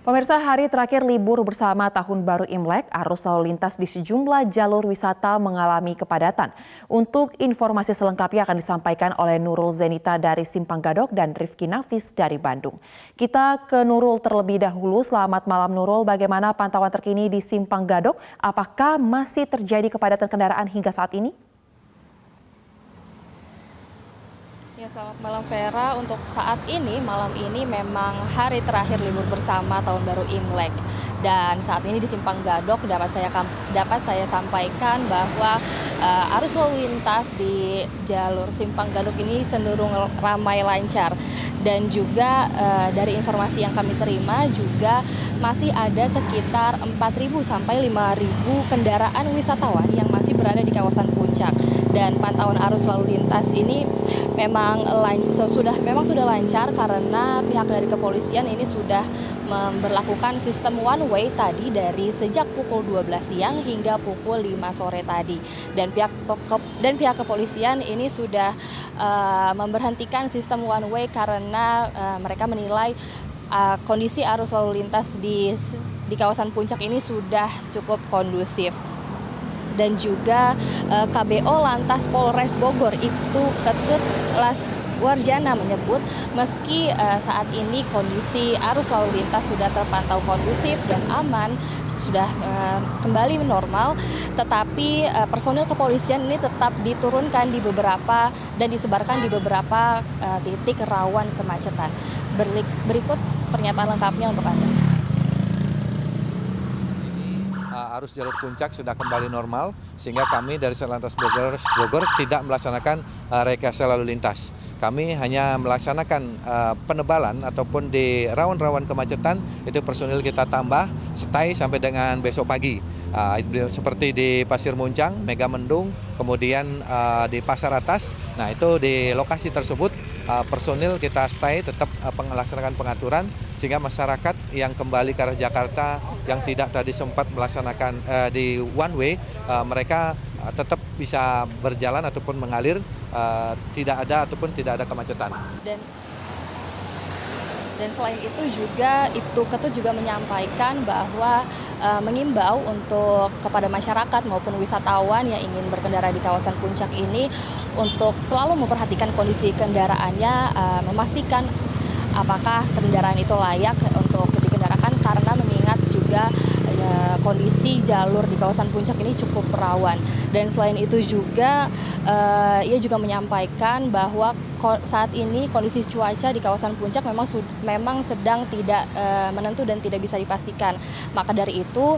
Pemirsa, hari terakhir libur bersama Tahun Baru Imlek, arus lalu lintas di sejumlah jalur wisata mengalami kepadatan. Untuk informasi selengkapnya akan disampaikan oleh Nurul Zenita dari Simpang Gadok dan Rifki Nafis dari Bandung. Kita ke Nurul terlebih dahulu. Selamat malam Nurul, bagaimana pantauan terkini di Simpang Gadok? Apakah masih terjadi kepadatan kendaraan hingga saat ini? Ya, selamat malam Vera. Untuk saat ini, malam ini memang hari terakhir libur bersama Tahun Baru Imlek. Dan saat ini di Simpang Gadok dapat saya sampaikan bahwa arus lalu lintas di jalur Simpang Gadok ini cenderung ramai lancar. Dan juga dari informasi yang kami terima juga masih ada sekitar 4.000 sampai 5.000 kendaraan wisatawan yang masih berada di kawasan puncak. Dan pantauan arus lalu lintas ini memang sudah lancar karena pihak dari kepolisian ini sudah memberlakukan sistem one way tadi dari sejak pukul 12 siang hingga pukul 5 sore tadi. Dan pihak kepolisian ini sudah memberhentikan sistem one way karena mereka menilai kondisi arus lalu lintas di kawasan puncak ini sudah cukup kondusif. Dan juga KBO Lantas Polres Bogor Ibtu Ketut Laswarjana menyebut meski saat ini kondisi arus lalu lintas sudah terpantau kondusif dan aman, sudah kembali normal, tetapi personil kepolisian ini tetap diturunkan di beberapa dan disebarkan di beberapa titik rawan kemacetan. Berikut pernyataan lengkapnya untuk Anda. Arus jalur puncak sudah kembali normal sehingga kami dari Satlantas Bogor tidak melaksanakan rekayasa lalu lintas. Kami hanya melaksanakan penebalan ataupun di rawan-rawan kemacetan itu personil kita tambah stay sampai dengan besok pagi. Seperti di Pasir Muncang, Megamendung, kemudian di Pasar Atas. Nah, itu di lokasi tersebut personil kita stay tetap melaksanakan pengaturan sehingga masyarakat yang kembali ke arah Jakarta yang tidak tadi sempat melaksanakan di one way mereka tetap bisa berjalan ataupun mengalir, tidak ada kemacetan. Dan selain itu juga Ibtu Ketut juga menyampaikan bahwa mengimbau kepada masyarakat maupun wisatawan yang ingin berkendara di kawasan puncak ini untuk selalu memperhatikan kondisi kendaraannya, memastikan apakah kendaraan itu layak untuk dikendarakan karena mengingat juga kondisi jalur di kawasan puncak ini cukup rawan. Dan selain itu juga ia juga menyampaikan bahwa saat ini kondisi cuaca di kawasan puncak memang sedang tidak menentu dan tidak bisa dipastikan. Maka dari itu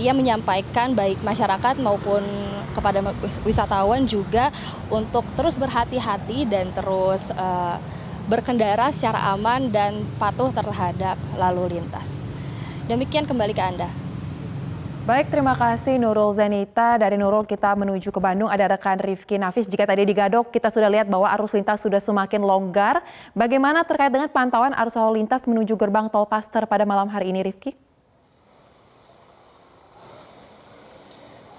ia menyampaikan baik masyarakat maupun kepada wisatawan juga untuk terus berhati-hati dan terus berkendara secara aman dan patuh terhadap lalu lintas. Demikian, kembali ke Anda. Baik, terima kasih Nurul Zenita. Dari Nurul kita menuju ke Bandung, ada rekan Rifki Nafis. Jika tadi di Gadok kita sudah lihat bahwa arus lintas sudah semakin longgar. Bagaimana terkait dengan pantauan arus lalu lintas menuju gerbang tol Paster pada malam hari ini, Rifki?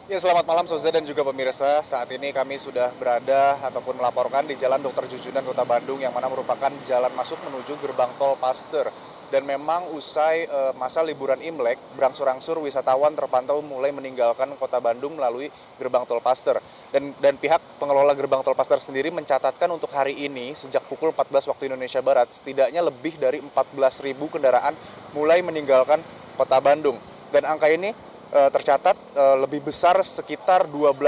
Ya, selamat malam Soza dan juga pemirsa. Saat ini kami sudah berada ataupun melaporkan di Jalan Dr. Junjunan Kota Bandung yang mana merupakan jalan masuk menuju gerbang tol Paster. Dan memang usai masa liburan Imlek, berangsur-angsur wisatawan terpantau mulai meninggalkan Kota Bandung melalui gerbang tol Paster. Dan pihak pengelola gerbang tol Paster sendiri mencatatkan untuk hari ini sejak pukul 14 waktu Indonesia Barat setidaknya lebih dari 14.000 kendaraan mulai meninggalkan Kota Bandung. Dan angka ini tercatat lebih besar sekitar 12%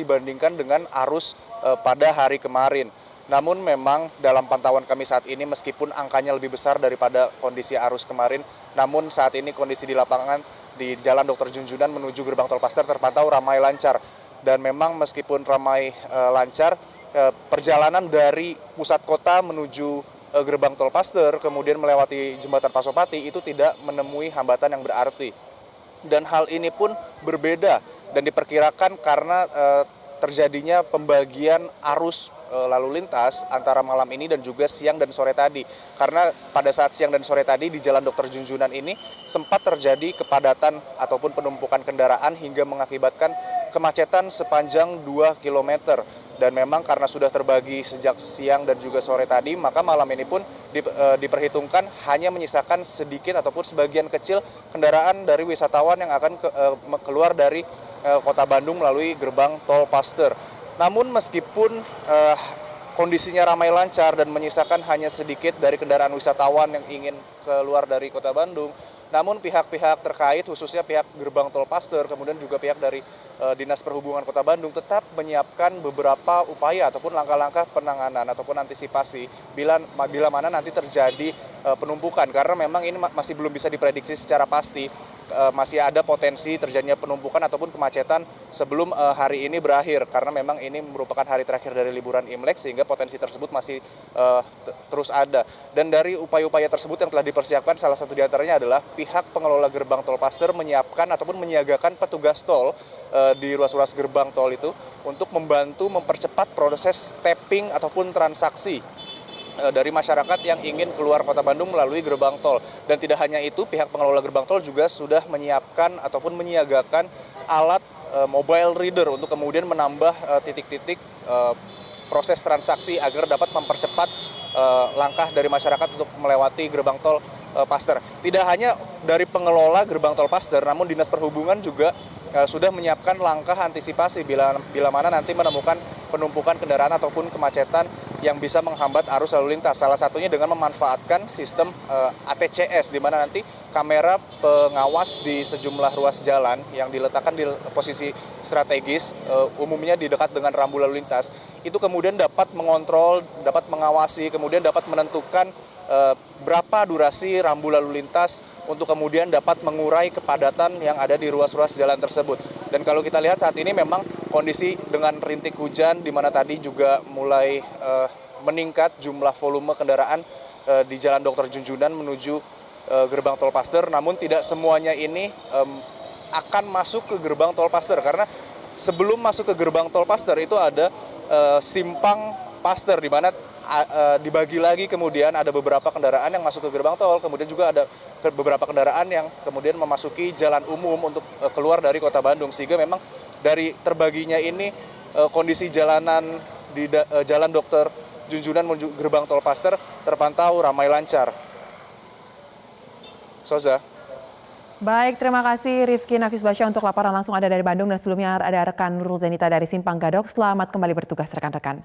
dibandingkan dengan arus pada hari kemarin. Namun memang dalam pantauan kami saat ini meskipun angkanya lebih besar daripada kondisi arus kemarin, namun saat ini kondisi di lapangan di Jalan Dr. Junjunan menuju gerbang tol Paster terpantau ramai lancar. Dan memang meskipun ramai lancar, perjalanan dari pusat kota menuju gerbang tol Paster kemudian melewati jembatan Pasopati itu tidak menemui hambatan yang berarti. Dan hal ini pun berbeda dan diperkirakan karena terjadinya pembagian arus lalu lintas antara malam ini dan juga siang dan sore tadi. Karena pada saat siang dan sore tadi di Jalan Dr. Junjunan ini sempat terjadi kepadatan ataupun penumpukan kendaraan hingga mengakibatkan kemacetan sepanjang 2 km. Dan memang karena sudah terbagi sejak siang dan juga sore tadi, maka malam ini pun diperhitungkan hanya menyisakan sedikit ataupun sebagian kecil kendaraan dari wisatawan yang akan keluar dari Kota Bandung melalui gerbang tol Paster. Namun meskipun kondisinya ramai lancar dan menyisakan hanya sedikit dari kendaraan wisatawan yang ingin keluar dari Kota Bandung, namun pihak-pihak terkait, khususnya pihak gerbang tol Paster, kemudian juga pihak dari Dinas Perhubungan Kota Bandung tetap menyiapkan beberapa upaya ataupun langkah-langkah penanganan ataupun antisipasi bila mana nanti terjadi penumpukan, karena memang ini masih belum bisa diprediksi secara pasti. Masih ada potensi terjadinya penumpukan ataupun kemacetan sebelum hari ini berakhir, karena memang ini merupakan hari terakhir dari liburan Imlek, sehingga potensi tersebut masih terus ada. Dan dari upaya-upaya tersebut yang telah dipersiapkan, salah satu diantaranya adalah pihak pengelola gerbang tol Paster menyiapkan ataupun menyiagakan petugas tol di ruas-ruas gerbang tol itu untuk membantu mempercepat proses tapping ataupun transaksi dari masyarakat yang ingin keluar Kota Bandung melalui gerbang tol. Dan tidak hanya itu, pihak pengelola gerbang tol juga sudah menyiapkan ataupun menyiagakan alat mobile reader untuk kemudian menambah titik-titik proses transaksi agar dapat mempercepat langkah dari masyarakat untuk melewati gerbang tol Paster. Tidak hanya dari pengelola gerbang tol Paster, namun Dinas Perhubungan juga sudah menyiapkan langkah antisipasi bila mana nanti menemukan penumpukan kendaraan ataupun kemacetan yang bisa menghambat arus lalu lintas. Salah satunya dengan memanfaatkan sistem ATCS, di mana nanti kamera pengawas di sejumlah ruas jalan yang diletakkan di posisi strategis, umumnya di dekat dengan rambu lalu lintas, itu kemudian dapat mengontrol, dapat mengawasi, kemudian dapat menentukan berapa durasi rambu lalu lintas untuk kemudian dapat mengurai kepadatan yang ada di ruas-ruas jalan tersebut. Dan kalau kita lihat saat ini memang kondisi dengan rintik hujan, di mana tadi juga mulai meningkat jumlah volume kendaraan di Jalan Dr. Junjunan menuju gerbang tol Paster, namun tidak semuanya ini akan masuk ke gerbang tol Paster, karena sebelum masuk ke gerbang tol Paster itu ada simpang Paster, di mana dibagi lagi, kemudian ada beberapa kendaraan yang masuk ke gerbang tol, kemudian juga ada beberapa kendaraan yang kemudian memasuki jalan umum untuk keluar dari Kota Bandung, sehingga memang dari terbaginya ini kondisi jalanan di Jalan Dr. Junjunan menuju gerbang tol Paster terpantau ramai lancar. Soza. Baik, terima kasih Rifki Nafis Basya untuk laporan langsung ada dari Bandung, dan sebelumnya ada rekan Nurul Zenita dari Simpang Gadok. Selamat kembali bertugas rekan-rekan.